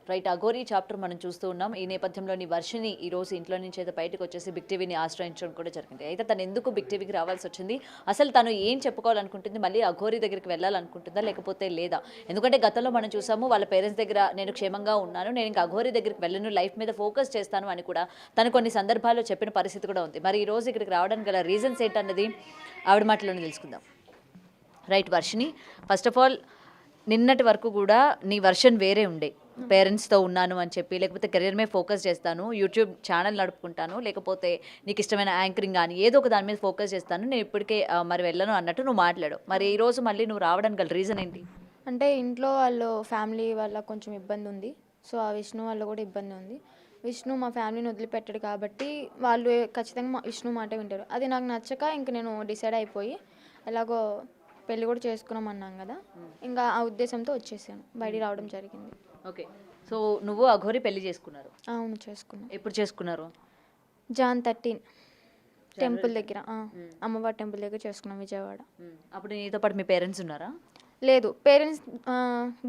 Right, Aghori chapter మనం చూస్తూ ఉన్నాం. ఈ నేపథ్యంలోని వర్షిని ఈ రోజు ఇంట్లో నుంచి అయితే బయటకు వచ్చేసి బిగ్ టీవీని ఆశ్రయించడం కూడా జరిగింది. అయితే తను ఎందుకు బిగ్ టీవీకి రావాల్సి వచ్చింది, అసలు తను ఏం చెప్పుకోవాలనుకుంటుంది, మళ్ళీ అఘోరీ దగ్గరికి వెళ్ళాలనుకుంటుందా లేకపోతే లేదా? ఎందుకంటే గతంలో మనం చూసాము వాళ్ళ పేరెంట్స్ దగ్గర నేను క్షేమంగా ఉన్నాను, నేను ఇంకా అఘోరీ దగ్గరికి వెళ్ళను, లైఫ్ మీద ఫోకస్ చేస్తాను అని కూడా తను కొన్ని సందర్భాల్లో చెప్పిన పరిస్థితి కూడా ఉంది. మరి ఈ రోజు ఇక్కడికి రావడానికి గల రీజన్స్ ఏంటన్నది ఆవిడ మాటలోనే తెలుసుకుందాం. Right Varshini, first of all నిన్నటి వరకు కూడా నీ వర్షన్ వేరే ఉండే, పేరెంట్స్తో ఉన్నాను అని చెప్పి, లేకపోతే కెరీర్ మీద ఫోకస్ చేస్తాను, యూట్యూబ్ ఛానల్ నడుపుకుంటాను, లేకపోతే నీకు ఇష్టమైన యాంకరింగ్ కానీ ఏదో ఒక దాని మీద ఫోకస్ చేస్తాను, నేను ఇప్పటికే మరి వెళ్ళను అన్నట్టు నువ్వు మాట్లాడు. మరి ఈ రోజు మళ్ళీ నువ్వు రావడానికి గల రీజన్ ఏంటి? అంటే ఇంట్లో వాళ్ళు ఫ్యామిలీ వల్ల కొంచెం ఇబ్బంది ఉంది. సో ఆ విష్ణు వల్ల కూడా ఇబ్బంది ఉంది. విష్ణు మా ఫ్యామిలీని వదిలిపెట్టాడు కాబట్టి వాళ్ళు ఖచ్చితంగా విష్ణు మాట వింటారు. అది నాకు నచ్చక ఇంక నేను డిసైడ్ అయిపోయి ఎలాగో పెళ్ళి కూడా చేసుకున్నామన్నాం కదా, ఇంకా ఆ ఉద్దేశంతో వచ్చేసాను, బయటికి రావడం జరిగింది. ఓకే, సో నువ్వు అఘోరీ పెళ్లి చేసుకున్నారు? అవును, చేసుకున్నాను. ఎప్పుడు చేసుకున్నారు? జాన్ 13 టెంపుల్ దగ్గర, అమ్మవారి టెంపుల్ దగ్గర చేసుకున్నాం, విజయవాడ. అప్పుడు నీతో పాటు మీ పేరెంట్స్ ఉన్నారా? లేదు, పేరెంట్స్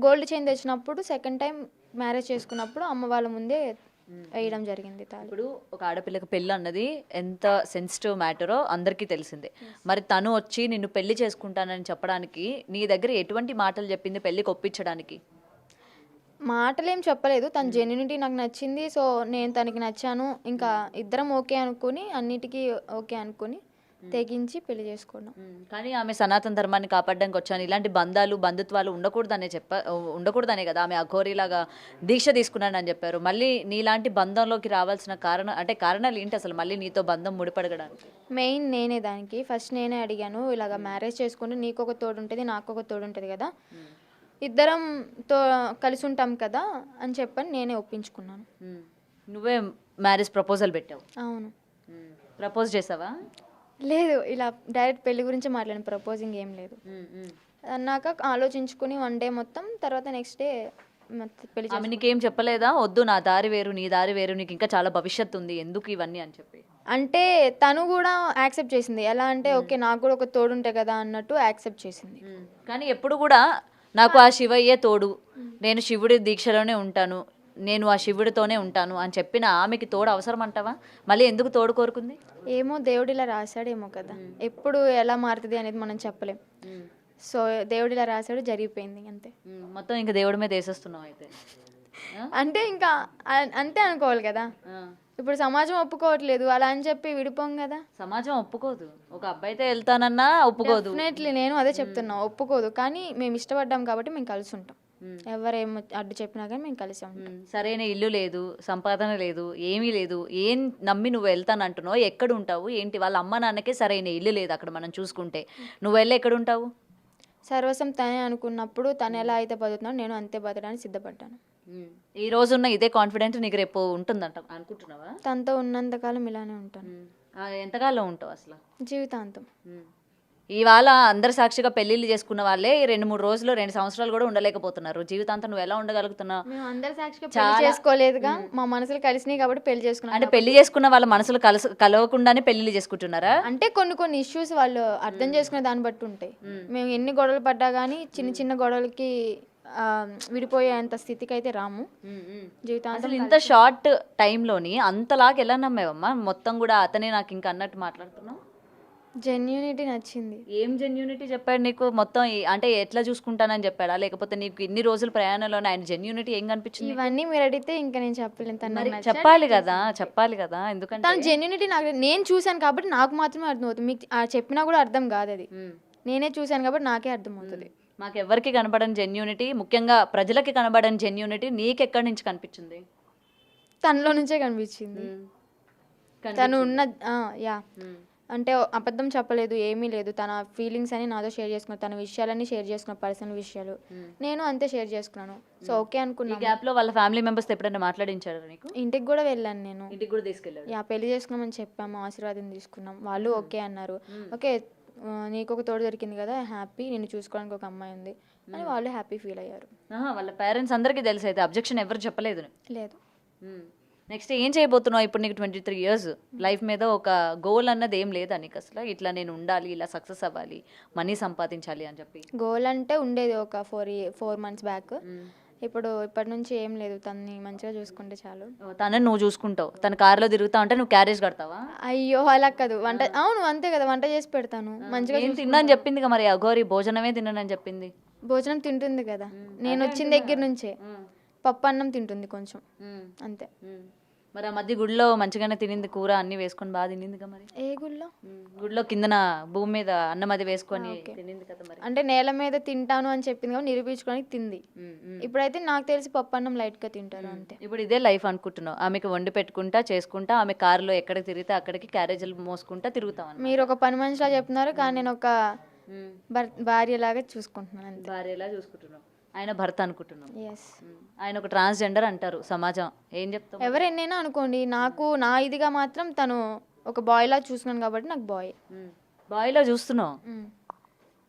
గోల్డ్ చైన్ తెచ్చినప్పుడు సెకండ్ టైం మ్యారేజ్ చేసుకున్నప్పుడు అమ్మ వాళ్ళ ముందే వేయడం జరిగింది తాళి. ఇప్పుడు ఒక ఆడపిల్లకి పెళ్ళి అన్నది ఎంత సెన్సిటివ్ మ్యాటరో అందరికీ తెలిసిందే. మరి తను వచ్చి నిన్ను పెళ్లి చేసుకుంటానని చెప్పడానికి నీ దగ్గర ఎటువంటి మాటలు చెప్పింది పెళ్ళికి ఒప్పించడానికి? మాటలేం చెప్పలేదు, తన జెన్యూనిటీ నాకు నచ్చింది. సో నేను తనకి నచ్చాను, ఇంకా ఇద్దరం ఓకే అనుకుని అన్నిటికీ ఓకే అనుకుని తెగించి పెళ్లి చేసుకోవడం. కానీ ఆమె సనాతన ధర్మాన్ని కాపాడడానికి వచ్చాను, ఇలాంటి బంధాలు బంధుత్వాలు ఉండకూడదనే కదా ఆమె అఘోరీలాగా దీక్ష తీసుకున్నానని చెప్పారు. మళ్ళీ నీలాంటి బంధంలోకి రావాల్సిన కారణాలు ఏంటి అసలు, మళ్ళీ నీతో బంధం ముడిపడగడానికి? మెయిన్ నేనే దానికి ఫస్ట్ నేనే అడిగాను, ఇలాగ మ్యారేజ్ చేసుకుంటే నీకు ఒక తోడు ఉంటుంది, నాకు ఒక తోడు ఉంటుంది కదా, ఇద్దరంతో కలిసి ఉంటాం కదా అని చెప్పని నేనే ఒప్పించుకున్నాను. నువ్వే మ్యారేజ్ ప్రపోజల్ పెట్టావు? అవును. ప్రపోజ్ చేసావా? లేదు, ఇలా డైరెక్ట్ పెళ్లి గురించి మాట్లాడిన, ప్రపోజింగ్ ఏం లేదు. అన్నాక ఆలోచించుకుని వన్ డే మొత్తం, తర్వాత నెక్స్ట్ డే పెళ్లి. ఆమె నీకేం చెప్పలేదా, వద్దు నా దారి వేరు నీ దారి వేరు, నీకు ఇంకా చాలా భవిష్యత్తు ఉంది, ఎందుకు ఇవన్నీ అని చెప్పి? అంటే తను కూడా యాక్సెప్ట్ చేసింది. ఎలా అంటే ఓకే నాకు కూడా ఒక తోడు ఉంటే కదా అన్నట్టు యాక్సెప్ట్ చేసింది. కానీ ఎప్పుడు కూడా నాకు ఆ శివయ్యే తోడు, నేను శివుడి దీక్షలోనే ఉంటాను, నేను ఆ శివుడితోనే ఉంటాను అని చెప్పిన ఆమెకి తోడు అవసరం అంటావా? మళ్ళీ ఎందుకు తోడు కోరుకుంది? ఏమో దేవుడు ఇలా రాశాడేమో కదా, ఎప్పుడు ఎలా మారుతుంది అనేది మనం చెప్పలేం. సో దేవుడు ఇలా రాశాడు, జరిగిపోయింది అంతే. మొత్తం ఇంకా దేవుడి మీద వేసేస్తున్నావు అయితే? అంటే ఇంకా అంతే అనుకోవాలి కదా. ఇప్పుడు సమాజం ఒప్పుకోవట్లేదు అలా అని చెప్పి విడిపోం కదా. సమాజం ఒప్పుకోదు, ఒక అబ్బాయితో వెళ్తానన్నా ఒప్పుకోదు. డెఫినెట్లీ నేను అదే చెప్తున్నా, ఒప్పుకోదు. కానీ మేము ఇష్టపడ్డాం కాబట్టి మేము కలిసి ఉంటాం, ఎవరేం అడ్డు చెప్పినా కానీ మేము కలిసి ఉంటాం. సరైన ఇల్లు లేదు, సంపాదన లేదు, ఏమీ లేదు, ఏం నమ్మి నువ్వు వెళ్తానంటున్నావు? ఎక్కడ ఉంటావు ఏంటి? వాళ్ళ అమ్మ నాన్నకే సరైన ఇల్లు లేదు అక్కడ మనం చూసుకుంటే, నువ్వు వెళ్ళి ఎక్కడ ఉంటావు? సర్వస్వం తనే అనుకున్నప్పుడు తను ఎలా అయితే బతుకుతున్నాడు నేను అంతే బతకడానికి సిద్ధపడ్డాను. ఈ రోజున్న ఇదే కాన్ఫిడెంట్ నీకు రేపు ఉంటుందంట అనుకుంటున్నావా? తనతో ఉన్నంతకాలం ఇలానే ఉంటాను. ఎంతకాలం ఉంటావు అసలు? జీవితాంతం. ఇవాళ అందరు సాక్షిగా పెళ్లిళ్ళు చేసుకున్న వాళ్ళే 2-3 రోజులు 2 సంవత్సరాలు కూడా ఉండలేకపోతున్నారు. జీవితాంతం నువ్వు ఎలా ఉండగలుగుతున్నావు? మేము అందరు సాక్షిగా పెళ్లి చేసుకోలేదుగా, మా మనసులు కలిసినాయి కాబట్టి పెళ్లి చేసుకున్నాం. అంటే పెళ్లి చేసుకున్న వాళ్ళ మనసులు కలవకుండానే పెళ్లిళ్ళు చేసుకుంటున్నారా? అంటే కొన్ని ఇష్యూస్ వాళ్ళు అర్థం చేసుకునే దాన్ని బట్టి ఉంటాయి. మేము ఎన్ని గొడవలు పడ్డా కానీ చిన్న చిన్న గొడవలకి విడిపోయేంత స్థితికి అయితే రాము. జీవితాంతం ఇంత షార్ట్ టైంలోని అంతలాగా ఎలా నమ్మేవమ్మా? మొత్తం కూడా అతనే నాకు ఇంకా అన్నట్టు మాట్లాడుతున్నావు. జెన్యూనిటీ నచ్చింది. ఏం జెన్యూనిటీ చెప్పాడు నీకు? మొత్తం అంటే ఎట్లా చూసుకుంటానని చెప్పాడా, లేకపోతే నీకు ఇన్ని రోజుల ప్రయాణంలోనే ఆయన జెన్యూనిటీ ఏం కనిపించింది? ఇవన్నీ మీరు అడిగితే ఇంకా నేను చెప్పలేను. చెప్పాలి కదా ఎందుకంటే తన జెన్యూనిటీ నాకు నేను చూశాను కాబట్టి నాకు మాత్రమే అర్థమవుతుంది. మీకు చెప్పినా కూడా అర్థం కాదు, అది నేనే చూశాను కాబట్టి నాకే అర్థమవుతుంది. మాకెవ్వరికి కనబడని జెన్యూనిటీ, ముఖ్యంగా ప్రజలకి కనబడని జెన్యూనిటీ నీకెక్కడి నుంచి కనిపించింది? తనలో నుంచే కనిపించింది. తను ఉన్న అంటే అబద్ధం చెప్పలేదు, ఏమీ లేదు. తన ఫీలింగ్స్ అని నాతో షేర్ చేసుకున్నాను, తన విషయాలన్నీ షేర్ చేసుకున్నాను, పర్సనల్ విషయాలు నేను అంతే షేర్ చేసుకున్నాను. సో ఓకే అనుకున్నాను. గ్యాప్ లో వాళ్ళ ఫ్యామిలీ మెంబర్స్ ఎప్పుడైనా మాట్లాడించారు నీకు? ఇంటికి కూడా వెళ్ళాను నేను. ఇంటికి కూడా తీసుకెళ్ళారు? పెళ్లి చేసుకున్నామని చెప్పాము, ఆశీర్వాదం తీసుకున్నాం, వాళ్ళు ఓకే అన్నారు. ఓకే నీకు ఒక తోడు దొరికింది కదా, హ్యాపీ, నేను చూసుకోవడానికి ఒక అమ్మాయి ఉంది అని వాళ్ళు హ్యాపీ ఫీల్ అయ్యారు. వాళ్ళ పేరెంట్స్ అందరికీ తెలిసి అయితే అబ్జెక్షన్ ఎవరు చెప్పలేదు? లేదు. నెక్స్ట్ ఏం చేయబోతున్నావు ఇప్పుడు? నీకు 23 years, లైఫ్ మీద ఒక గోల్ అన్నది ఏం లేదా నీకు అసలు? ఇట్లా నేను ఉండాలి, ఇలా సక్సెస్ అవ్వాలి, మనీ సంపాదించాలి అని చెప్పి గోల్ అంటే ఉండేది ఒక 4 months బ్యాక్. ఇప్పటి నుంచి ఏం లేదు, తనని మంచిగా చూసుకుంటే చాలు. తనని నువ్వు చూసుకుంటావు, తన కారులో తిరుగుతా ఉంటే నువ్వు క్యారేజ్ కడతావా? అయ్యో అలా కాదు, అవును అంతే కదా, వంట చేసి పెడతాను మంచిగా. ఏం తిన్నాను చెప్పింది మరి అఘోరి, భోజనమే తిన్నానని చెప్పింది. భోజనం తింటుంది కదా, నేను వచ్చిన దగ్గర నుంచే పప్పు అన్నం తింటుంది కొంచెం అంతే. మరి ఆ మధ్య గుడిలో మంచిగానే తినింది, కూర అన్ని వేసుకొని బాగా తినిందిగా మరి. ఏ గుళ్ళో? గుడిలో కిందన భూమి మీద అన్నం అది వేసుకొని తినింది కదా మరి. అంటే నేల మీద తింటాను అని చెప్పింది కాబట్టి నిరూపించుకోవడానికి తింది. ఇప్పుడైతే నాకు తెలిసి పప్పు అన్నం లైట్గా తింటారు అంతే. ఇప్పుడు ఇదే లైఫ్ అనుకుంటున్నావు, ఆమెకి వండి పెట్టుకుంటా చేసుకుంటా, ఆమె కారులో ఎక్కడికి తిరిగితే అక్కడికి క్యారేజీలు మోసుకుంటా తిరుగుతాం. మీరు ఒక పని మనిషిలా చెప్తున్నారు, కానీ నేను ఒక భార్యలాగా చూసుకుంటున్నాను అంతే. భార్యలా చూసుకుంటున్నావు, ఆయన భర్త అనుకుంటున్నావు. ఎస్. ఆయన ఒక ట్రాన్స్జెండర్ అంటారు సమాజం, ఏం చెప్తావు? ఎవరెన్నైనా అనుకోండి, నాకు నా ఇదిగా మాత్రం తను ఒక బాయ్లా చూస్తున్నాను కాబట్టి నాకు బాయ్. బాయ్లో చూస్తున్నావు,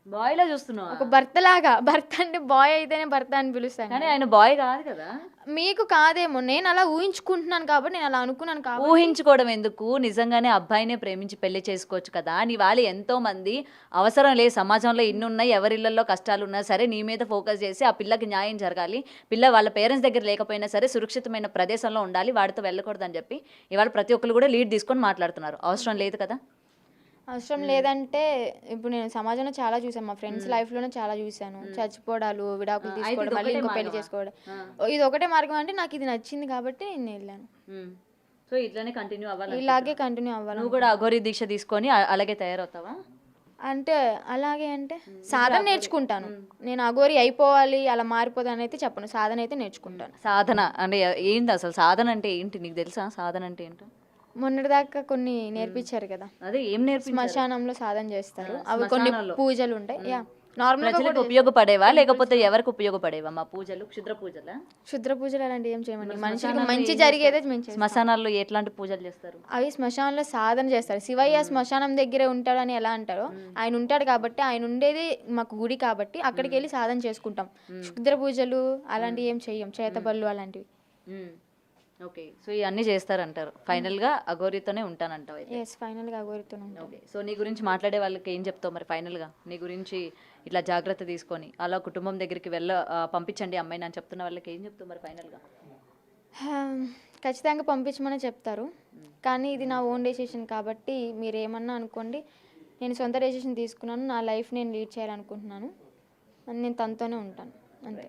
బాయ్లో చూస్తున్నావు, ఒక భర్తలాగా. భర్త అంటే బాయ్ అయితేనే భర్త అని పిలుస్తాను, కానీ ఆయన బాయ్ కాదు కదా. మీకు కాదేమో, నేను అలా ఊహించుకుంటున్నాను కాబట్టి నేను అలా అనుకున్నాను కాబట్టి. ఊహించుకోవడం ఎందుకు, నిజంగానే అబ్బాయినే ప్రేమించి పెళ్లి చేసుకోవచ్చు కదా. నీ వాళ్ళు ఎంతో మంది అవసరం లేదు, సమాజంలో ఇన్ని ఉన్నాయి, ఎవరిళ్ళల్లో కష్టాలు ఉన్నా సరే నీ మీద ఫోకస్ చేసి ఆ పిల్లకి న్యాయం జరగాలి, పిల్ల వాళ్ళ పేరెంట్స్ దగ్గర లేకపోయినా సరే సురక్షితమైన ప్రదేశంలో ఉండాలి, వాడితో వెళ్ళకూడదని చెప్పి ఇవాళ ప్రతి ఒక్కరు కూడా లీడ్ తీసుకొని మాట్లాడుతున్నారు. అవసరం లేదు కదా. అవసరం లేదంటే ఇప్పుడు నేను సమాజంలో చాలా చూసాను, మా ఫ్రెండ్స్ లైఫ్లోనే చాలా చూశాను. చచ్చిపోవడాలు, విడాకులు తీసుకోవడం, మళ్ళీ ఇంకో పెళ్లి చేసుకోవడం. ఇది ఒకటే మార్గం అంటే నాకు ఇది నచ్చింది కాబట్టి నేను వెళ్ళాను. సో ఇట్లానే కంటిన్యూ అవ్వాలి, ఇలాగే కంటిన్యూ అవ్వాలి. నువ్వు కూడా అఘోరి దీక్ష తీసుకొని అలాగే తయారవుతావా? అంటే అలాగే అంటే సాధన నేర్చుకుంటాను. నేను అఘోరి అయిపోవాలి అలా మారిపోతాను అయితే చెప్పను, సాధన అయితే నేర్చుకుంటాను. సాధన అంటే ఏంటి అసలు? సాధన అంటే ఏంటి నీకు తెలుసా? సాధన అంటే ఏంటో మొన్నటిదాకా కొన్ని నేర్పించారు కదా, అదే ఏం నేర్పించారు? శ్మశానంలో సాధన చేస్తారు, అవి కొన్ని పూజలు ఉంటాయి. యా, నార్మల్గా ఉపయోగపడేవా లేకపోతే ఎవరికి ఉపయోగపడేవా మా పూజలు? క్షుద్ర పూజలా? క్షుద్ర పూజలు అలాంటివి ఏం చేయమండి, మనిషికి మంచి జరిగేదే మేము చేస్తాం. శ్మశానాల్లో ఎట్లాంటి పూజలు చేస్తారు? అవి శ్మశానంలో సాధన చేస్తారు. శివయ్య శ్మశానం దగ్గరే ఉంటాడని ఎలా అంటారో, ఆయన ఉంటాడు కాబట్టి, ఆయన ఉండేది మాకు గుడి కాబట్టి అక్కడికి వెళ్ళి సాధన చేసుకుంటాం. క్షుద్ర పూజలు అలాంటివి ఏం చెయ్యం, చేతబళ్ళు అలాంటివి. ఓకే, సో ఇవన్నీ చేస్తారంటారు. ఫైనల్గా అఘోరితోనే ఉంటానంటావు అయితే? ఎస్, ఫైనల్గా అఘోరితోనే ఉంటాం. ఓకే, సో నీ గురించి మాట్లాడే వాళ్ళకి ఏం చెప్తావు మరి? ఫైనల్గా నీ గురించి ఇట్లా జాగ్రత్త తీసుకొని అలా కుటుంబం దగ్గరికి పంపించండి అమ్మాయిని అని చెప్తున్న వాళ్ళకి ఏం చెప్తావు మరి ఫైనల్గా? ఖచ్చితంగా పంపించమని చెప్తారు, కానీ ఇది నా ఓన్ డెసిషన్ కాబట్టి మీరు ఏమన్నా అనుకోండి. నేను సొంత డెసిషన్ తీసుకున్నాను, నా లైఫ్ నేను లీడ్ చేయాలనుకుంటున్నాను, నేను తనతోనే ఉంటాను అంతే.